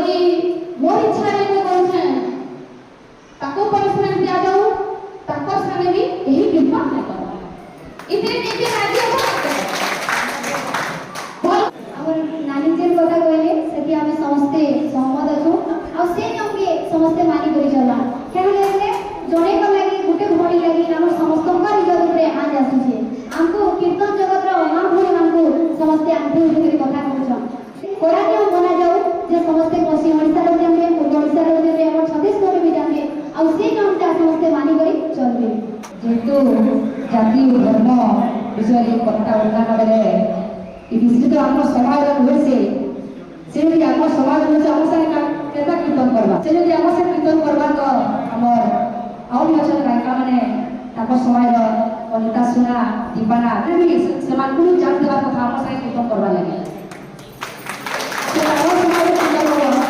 जदि मोर इच्छा रे को कहछे ताको पनिशमेंट दिया जाऊ ताको साने भी यही विभाग नहीं कर इतने नीचे राज्य हो और नानी जेन कथा कहले सेति हमें समस्ते सहमत अछु आ से नियम के समस्ते मानि करि चला केन लेले जणे को लागि गुटे भणी लागि हम समस्त का इज्जत रे आज आसु छे हमको कीर्तन जगत रे अमान भणी हमको समस्ते आंखु उठे कथा कहछन कोरा के बना जाऊ जे समस्ते पश्चिम ओडिसा रो जाने पूर्व ओडिसा रो जाने और छत्तीसगढ़ भी जाने आ से नियम ता समस्ते मानि करि चलबे जेतु जाति धर्म विषय कथा उल्लेख करे कि निश्चित आम समाज हुए से यदि आम समाज हुए आम से केता कीर्तन करबा से यदि आम से कीर्तन करबा तो हमर आउ भी अच्छा गायिका माने ताको समय रो कविता सुना दीपाना भी से मान को जान देबा कथा आम से कीर्तन करबा लागे से आम समाज कीर्तन करबा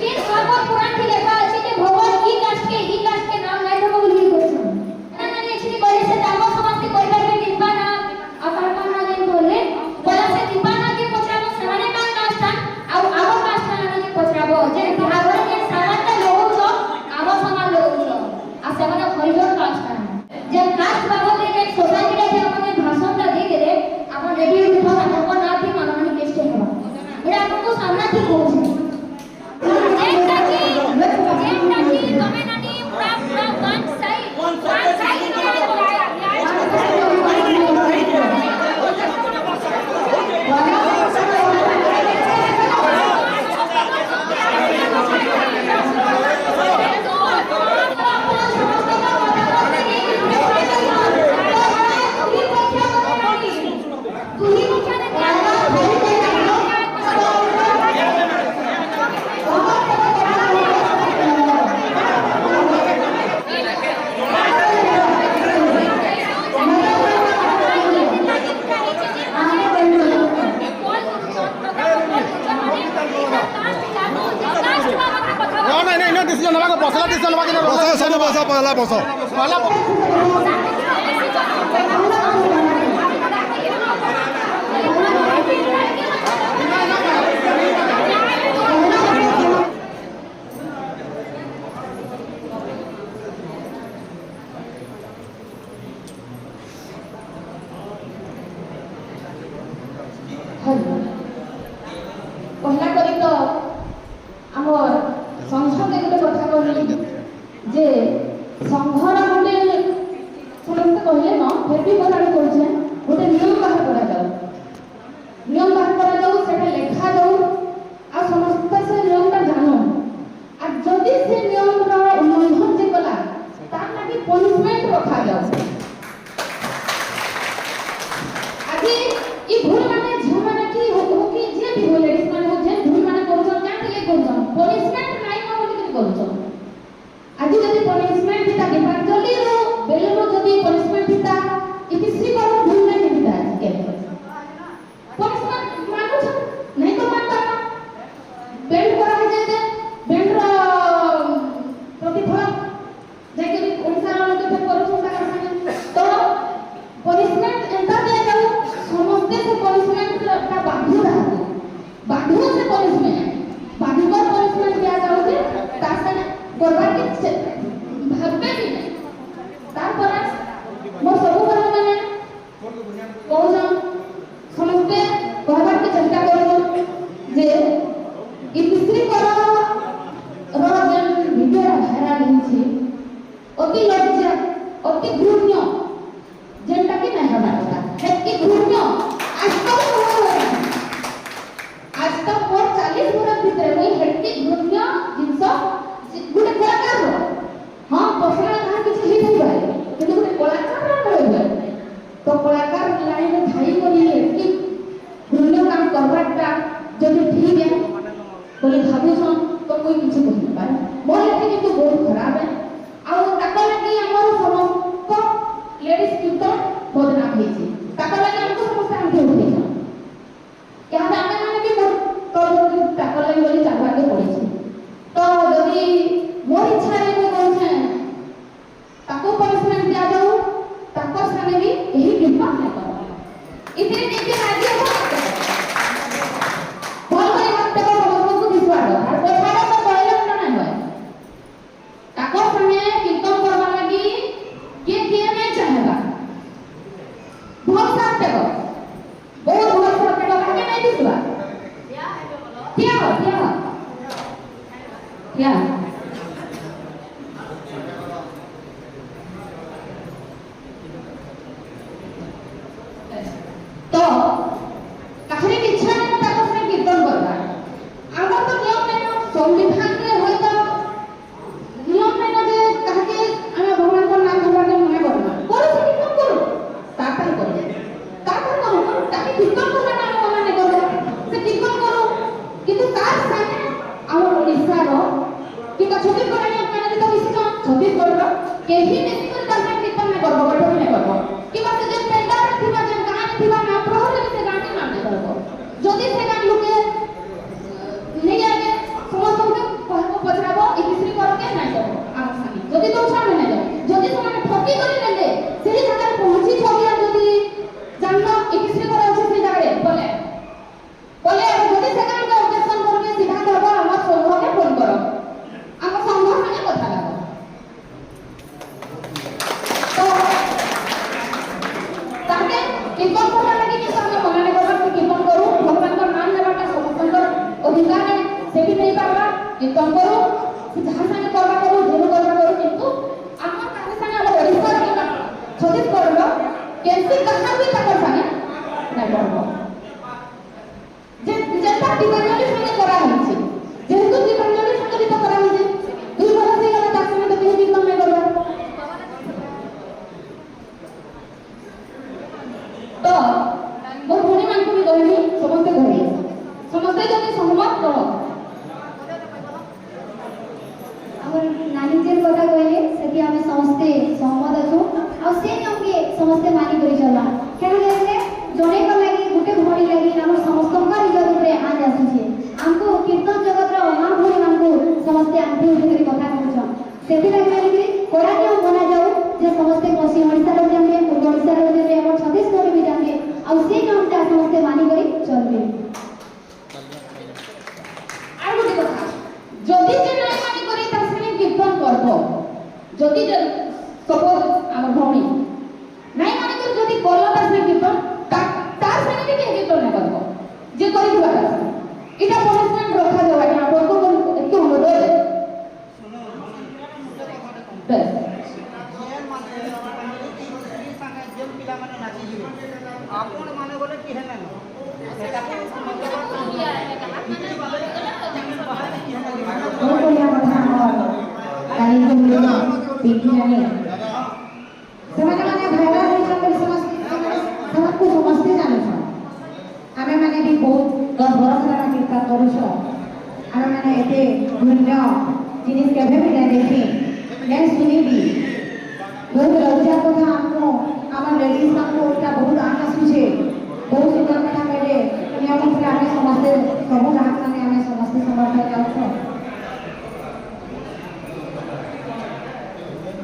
के भागवत पुराण के लेखा अछि जे भगवान ई कास्ट के नाम नहीं धरबो बोली कहछन ना एछी करे से ताको समस्त परिवार में दीपाना अकारण ना नहीं बोले बोला से दीपाना के पछराबो सहाने का कास्ट आ आगो कास्ट ना के पछराबो जे भागवत के सामान्य लोग छ आगो समान लोग छ आ सेमने हरिजन कास्ट जे कास्ट बाबत के सोसाइटी रे हमने भाषण ता दे दे अपन रेडियो उठा अपन ना भी मानवानी केस हेबा एटा आपको सामना ठीक हो छै पहला करी तो आमर संसद गोटे कथा कहली जे संघर गोटे समस्त कहले न फिर भी बताड़ी कहछे गोटे नियम बाहर करा जाऊ सेटा लेखा जाऊ आ समस्त से नियम का जानो आ जदि से नियम रा उल्लंघन जे कला तार लागि पनिशमेंट रखा जाऊ आदि ई भूल माने झियो माने की हो कि जे भी हो लेडीज माने हो जे भूल माने करछन क्या के करछन पनिशमेंट नाही न बोली करछन आज जदि पनिशमेंट दिता डिपार्ट जल्दी रो बेले रो जदि पनिशमेंट दिता इति श्री करो भूल नहीं दिता के पनिशमेंट मानो छ नहीं तो मानता बेंड करा है जे बेंड रो प्रतिफल जे के ओडिसा रो लोग फेर करू छन ताका संगे तो पनिशमेंट एंता दे जाऊ समस्ते से पनिशमेंट का बाध्य से पनिशमेंट बाध्य पर पनिशमेंट दिया जाऊ जे तासा करबार के भाबबे भी नहीं तार पर मोर सब घर माने कहछन समस्ते कहबार के चेष्टा करू जे ई तीसरी कर रोजन वीडियो भाइराल होछि अति लज्जा अति घृण्य जेंटा कि नहीं हवा कथा हेतकी घृण्य आज तक मोर 40 वर्ष भीतर मैं हेतकी घृण्य जिंस गुटे कलाकार रो हां पसरा कहा किछ ही नहीं भाई किंतु गुटे कलाकार रो रहबे तो कलाकार लाइन थाई करी हेतकी घृण्य काम करबाटा जदि ठीक है बोले भाबु छन तो कोई किछ कहि न पाए मोर हेतकी किंतु बहुत खराब है आ ताका लागि हमर समस्त लेडीज कीर्तन बदनाम हेछि ताका लागि हमको समस्त आंखे उठे छ यहाँ पे आमे माने भी तो ताका लागि बोली चाहबा के पड़ी छ तो जदि मोर इच्छा रे को कहछे ताको पनिशमेंट दिया जाऊ ताको साने भी यही विभाग नहीं कर इतने नीचे राज्य हो बोल भाई मत देखो या तो কাহিনী ইচ্ছা নাই তার সাথে কীর্তন করবা আমার তো নিয়ম নাই সংবিধান রে হয়তো নিয়ম নাই যে কাহাকে আমি ভগবানଙ୍କ নাম ধরবাকে মনে করবা করো কীর্তন করো তারপরে করো তাকে কীর্তন করবা না মনে নাই করো সে কীর্তন করো কিন্তু তার সাথে আমার ওড়িশার কিংবা ছত্তিশগড় নিয়ম মানে তো বিশেষ ছত্তিশগড় কেহি বেশি করে তার সাথে কীর্তন না করবো বৈঠক না করবো কিংবা সে যে পেন্ডার কিংবা যে গান কিংবা না প্রহরে সে গানটি মানে করবো যদি সে গান লোকে নিয়ে আগে ସମସ୍ତଙ୍କୁ କହିବ ପଚରାବ ଏ କିଛିରେ କର କେ ନାଇଁ କର ଆମ ସାଙ୍ଗେ ଯଦି ତୋ ସାଙ୍ଗେ ନାଇଁ ଯାଉ ଯଦି ସେମାନେ ଠକି କରି ନେଲେ ସେହି ଜାଗାରେ ପହଞ୍ଚି ଛବିଆ ଯଦି ଜାଣିଲ ଏ କିଛିରେ କର ଅଛି ସେ ଜାଗାରେ ବୋଲେ ଯଦି ସେ ଗାଁକୁ ଅବଜେକ୍ସନ କରିବେ ସିଧା କହିବ ଆମ ସଂଘକେ ଫୋନ କର ଆମ ସଂଘ ସାଙ୍ଗେ କଥା ଲାଗ ତ ତାକେ କୀର୍ତ୍ତନ କରିବା ଲାଗି କିନ୍ତୁ ଆମେ ମନା ନାଇଁ କରିବା କି କୀର୍ତ୍ତନ କରୁ ଭଗବାନଙ୍କ ନାମ ନେବାଟା ସମସ୍ତଙ୍କର ଅଧିକାର से भी नहीं पावा कीर्तन करो जहाँ संगे करवा करो जेनु करवा करो किंतु आम काहे संगे हम ओडिसा के छत्तीसगढ़ रो केसी कहा भी तक संगे नहीं करबो जे जेता डिपेंडेंट संगे करा होछि जेहेतु डिपेंडेंट संगे तो करा होछि दुई बरस से गला ताक संगे तो केही कीर्तन नहीं करबो तो मोर भणी मान को भी कहली समस्त जति सहमत करो नानी जे কথা কইলে সেটি আমি সমস্তে সহমত আছো আর সে নিয়মকে সমস্তে মানি করি চলা কেন যে জনে ক লাগি গুটে ভড়ি লাগি আমার সমস্তଙ୍କ ইজ্জত উপরে আজ আসুছে আমকো কীর্তন জগতর মা ভড়ি মানকো সমস্তে আঁঠি উঠি কথা কହୁଛ সেটি লাগি কোড়া নিয়ম বনা যাও যে সমস্তে পশ্চিম ওড়িশা রে জানবে পূর্ব ওড়িশা রে জানবে এবং ছত্তিশগড় भी জানবে আর সে নিয়মটা সমস্তে মানি করি চলবে আর গোটে কথা যদি যে নাই মানি করি তার সাথে কীর্তন করব যদি সপোজ আমার ভৌণী নাই মানি করি যদি করলো তার সাথে কীর্তন তার সাথে কি কীর্তন না করব যে করি দিবা এটা পনিশমেন্ট রখা যাবে না আপনাকে একটু অনুরোধ বেশ আপন মানে বলে কি হেন সেটা बढ़िया कथा हमर काली को पीठी जाने ସେମାନେ ମାନେ ଭାଇରାଲ ହେଇଛନ୍ ବୋଲି ସମସ୍ତେ ସମସ୍ତେ ଜାଣୁଛନ୍ ଆମେ ମାନେ ବି ବହୁତ 10 ବର୍ଷ ହେଲା କୀର୍ତ୍ତନ କରୁଛ ଆମେ ମାନେ ଏତେ ପୁଣ୍ୟ ଜିନିଷ କେବେ ବି ନାଇଁ ଦେଖି ନାଇଁ ଶୁନି ବି ବହୁତ ଲଜ୍ଜା କଥା ଆମକୁ ଆମ ଲେଡିଜ ମାନଙ୍କୁ ଏଇଟା ବହୁତ ଆନ ଆସୁଛେ ବହୁତ ସୁନ୍ଦର କଥା କହିଲେ ନିୟମ ଉପରେ ଆମେ ସମସ୍ତେ ସବୁ ଗାଁକୁ ମାନେ ଆମେ ସମସ୍ତେ ସମର୍ଥ ଯାଉଛୁ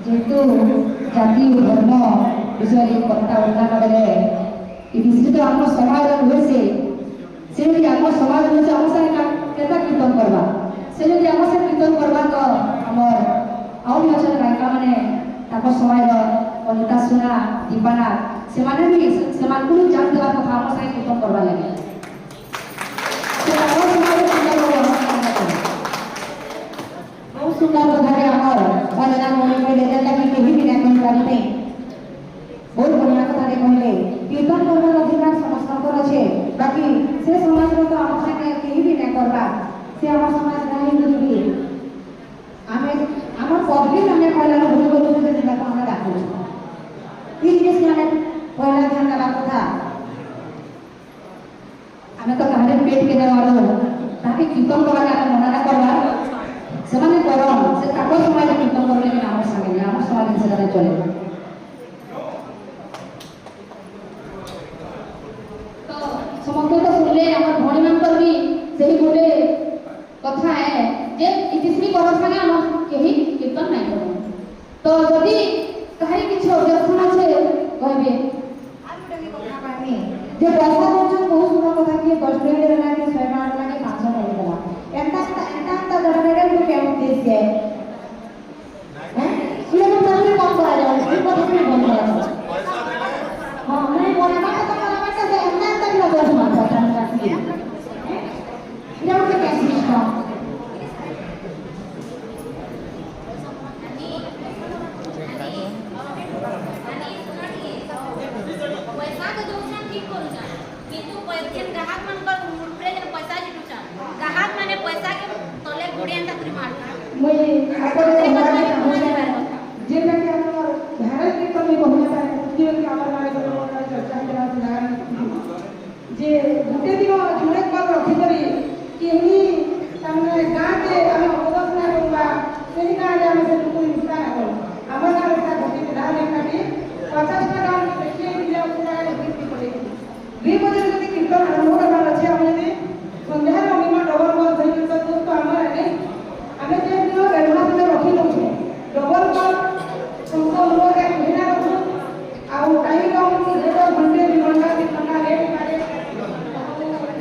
जेतु जाति धर्म विषय कथा उल्लेख बेले विस्तृत आम समाज रही से आम समाज रही आम सारे केता कीर्तन करवा से जब आम सारे कीर्तन करवा तो आमर आउ भी अच्छा गायिका मैंने समाज कलिता सुना दीपाना से जान देवा कथा आम सारे कीर्तन करवा लगे बहुत सुंदर कथा के आमर भजना मन कहले जेटा कि केही भी नहीं करि नहीं बहुत बढ़िया कथा रे कहले कीर्तन करबार अधिकार समस्तकर अछि बाकी से समाज रो तो हम संगे केही भी नहीं करबा से हमर समाज नहीं बुझबी हमें हमर पब्लिक हमें कहला भूल बोलु जे जेटा को हम डाकू ई जिनिस माने पहला ध्यान देबा कथा हमें तो काहे पेट के देवारो ताकि कीर्तन करबा का मना ना करबा ସେମାନେ କରନ୍ ସେ ତାଙ୍କ ସମାଜ କୀର୍ତ୍ତନ କରଲେ କି ଆମର ସାଙ୍ଗେ ଆମର ସମାଜ ସେଟା ଚଲେ तो ସମସ୍ତେ ତ ଶୁଣିଲେ ଆମର ଭଉଣୀ ମାନଙ୍କର ବି ସେହି ଗୋଟେ କଥା है ଯେ ଇତିଶ୍ରୀ କର ସାଙ୍ଗେ ଆମର କେହି କୀର୍ତ୍ତନ ନାଇଁ କର ତ ଯଦି କାହାରି କିଛି ଅବଜେକ୍ସନ ଅଛି କହିବେ আর ଗୋଟେ ବି କଥା କହିବି ଯେ ପଇସା ଦଉଛନ୍ ବହୁତ ସୁନ୍ଦର କଥା କି 10 ଟଙ୍କା ଦେଲା କି 100 ଟଙ୍କା ଦେଲା କି 500 ଟଙ୍କା ଦେଲା एंता दरबारे को क्या उद्देश्य है ये तो सबसे कम करा जाए इसको तो नहीं बंद करा जाए हां मैं बोला बात तो बोला बात से एंता तक ना बोल मत ये तो कैसे सिस्टम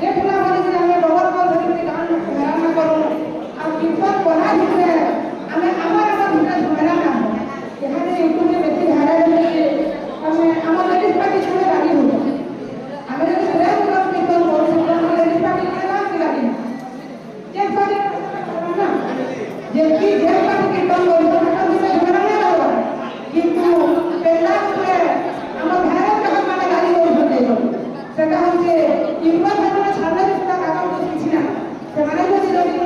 ये फुला वाली से हमें बहुत बहुत धन्यवाद गान हैरान ना करो और कीर्तन बना दिखे हमें हमारा भीतर झमेला ना हो यहाँ से यूट्यूब में बेटी भाड़ा देंगे हमें हमारे लेडीज पार्टी छोड़े गाड़ी हो हमें जो पूरा पूरा कीर्तन बोल सकते हैं हमारे लेडीज पार्टी के नाम की गाड़ी जब पार्टी ना जब की कीर्तन बोल सकते हैं तो झमेला ना हो किंतु पहला पूरे हमारे भारत का हमारे गाड़ी बोल सकते हैं सेटा हमसे युवा भाषा छाड़ा जिसका काका को सीखना सेमाने को जरूरी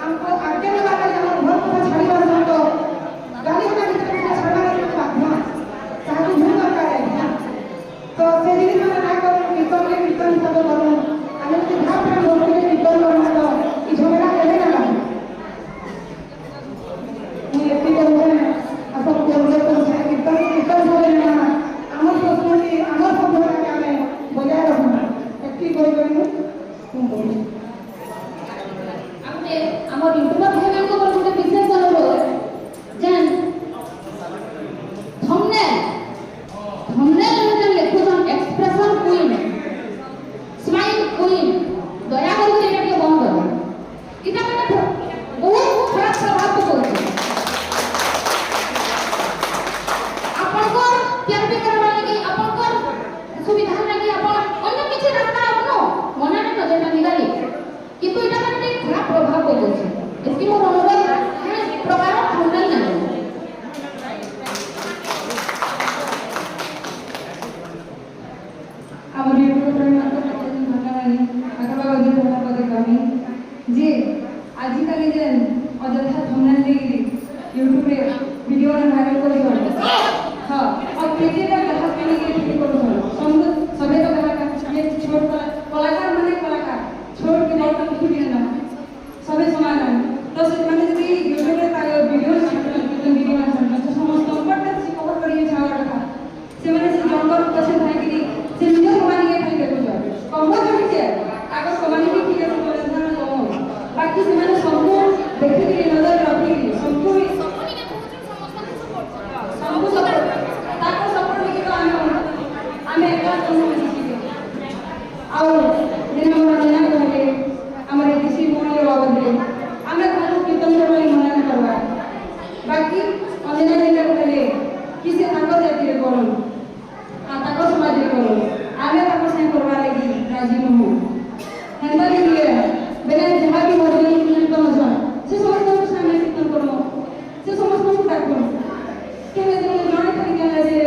हमको आगे लगा के हम घर को छाड़ी वाला तो गाली का कितना छाड़ा के माध्यम साधु भूल का है तो से दिन में ना करो कीर्तन सब करो हमें के भाव में बोल के कीर्तन करो तो ई झगड़ा करे ना ये एती करो अपन को बोले तो कीर्तन हो ना हमर संस्कृति हमर सभ्यता के हमें बजाय रखना एती कोई करू तुम बोलो हमने हमर यूट्यूबर भाई को बोलते विशेष अनुरोध जान थंबनेल में लिखुछन एक्सप्रेशन क्वीन स्माइल क्वीन दया करके एटा के बंद करो इटा माने बहुत खराब प्रभाव पड़ছে आपन को केयर करबा लागि आपन को सुविधा लागि आपन अन्य किछि रास्ता अपनो मना न जेटा निगाली किंतु इटा माने खराब प्रभाव पड़ছে इसकी मोर अनुरोध है प्रकार थंबनेल ना আমার ইউটিউব চ্যানেল ধন্যবাদ আকাবা গদি ধন্যবাদ কমি যে আজিকালি যে অযথা থম্বনেল দেই ইউটিউবে ভিডিও ভাইরাল করে দিও হ্যাঁ আর কেটেটা দেখা করে গিয়ে ঠিক করে দিও সবে তো দেখা ये छोट कलाकार माने कलाकार छोट के बर्तन खिबिए ना सबै समान है तो से माने यदि यूट्यूब रे वीडियो छाड़न वीडियो ना छाड़न तो समस्त कंपट से कवर करिए छाड़ा रखा से माने से जंगल कसे थाई कि से निज माने के खाली देखो जा कमो जमी से आगो समाने की ठीक है तो ध्यान कमो बाकी से माने सबको देखि के नजर रखी सबको सबनी के पहुंचन समस्त के सपोर्ट सबको सपोर्ट ताको सपोर्ट में तो आमे एकला तो और दिन में ना करके हमारे किसी मूल्य बाबत हमें खाली कीर्तन करवाई मना न करवा बाकी अन्य दिन कहले किसी ताको जाति रे करो ताको समाज रे करो आमे ताको से करवा लगी राजी न हो हेंदा लिए बेले जहां भी मर्जी कीर्तन हो से समस्त को सामने कीर्तन करो से समस्त को ताको केले दिन जने खाली केले जे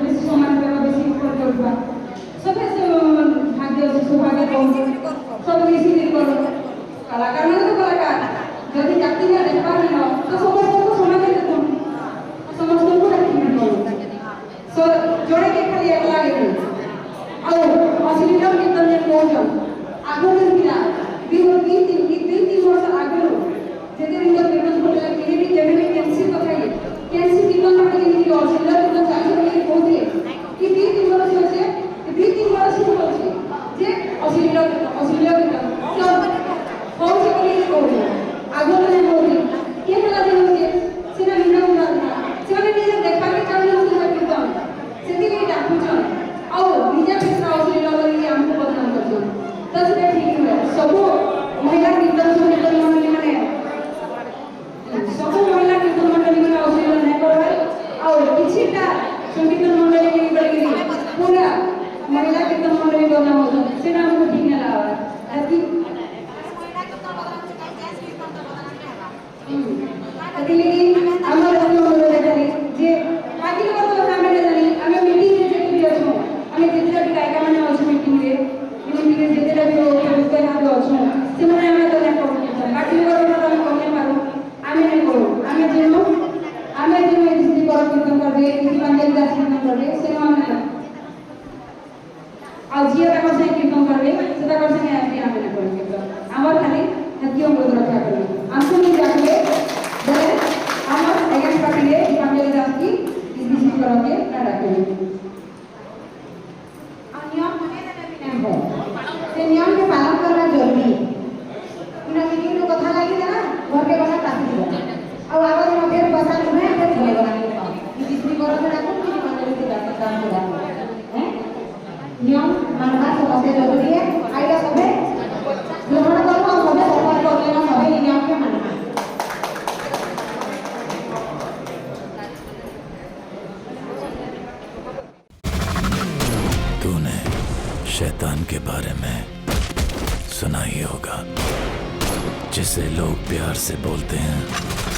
बेसी समान करवा बेसी ऊपर करवा सबे से भाग्य से सौभाग्य को सब किसी दिन करो कलाकार माने तो कलाकार यदि जाति में देखा नहीं तो समस्त को समझ देते समस्त को रखी करो सो जोड़े के खाली एकला लेके और असली कीर्तन जे पहुंचो आगो दिन दिला तीन वर्ष आगो जेते दिन कीर्तन बोले कि भी जेबे भी कैंसिल तो खाई कैंसिल कीर्तन माने कि असली कीर्तन चाहिए कि बोलते कि 3 वर्ष से 3 वर्ष से होছে যে असली कीर्तन सब कौन से बोली को आगो ने बोली के हला दिन होছে সেটা মিনা না সেটা নিজে দেখা के चाहले से कीर्तन সেটি के डाकुचन और निजे पिछरा असली लगी हमको बदनाम करछन तो सेटा ठीक है सब महिला कीर्तन मंडली माने सब महिला कीर्तन मंडली माने असली नहीं करबे और किछटा संगीत मंडली के बड़ी पूरा महिला कीर्तन मंडली बना हो सेना हमको ठीक नहीं लगा अति लेकिन हमारे हम लोग जानी जे बाकी लोग तो हमें जानी हमें मीटिंग में जेते भी अछो हमें जेते भी गायक माने अछो मीटिंग में जेते भी हो के हाथ अछो से माने हमें तो नहीं करो बाकी लोग तो हम कम नहीं मारो हमें नहीं करो हमें जो स्थिति कर कीर्तन कर दे किसी पंजाबी दास कीर्तन कर दे से हमें और जिया का से कीर्तन करबे सेटा कर से आते हमें नहीं करो कीर्तन हमर खाली हतियो को रक्षा करबे हमसे नहीं जाके बोले हमर एगेंस्ट पार्टी रे पंजाबी दास की इसी करके ना रखे नियम है से नियम के पालन करना जरूरी बिना मीटिंग रो कथा लागी ना घर के बना काटी दिया और आवाज में फिर पैसा तुम्हें फिर बोले बना के पाओ इसी करो से रखो कि पंजाबी के काम करा हैं नियम मानना सबसे जरूरी है आइडिया सब है शैतान के बारे में सुना ही होगा, जिसे लोग प्यार से बोलते हैं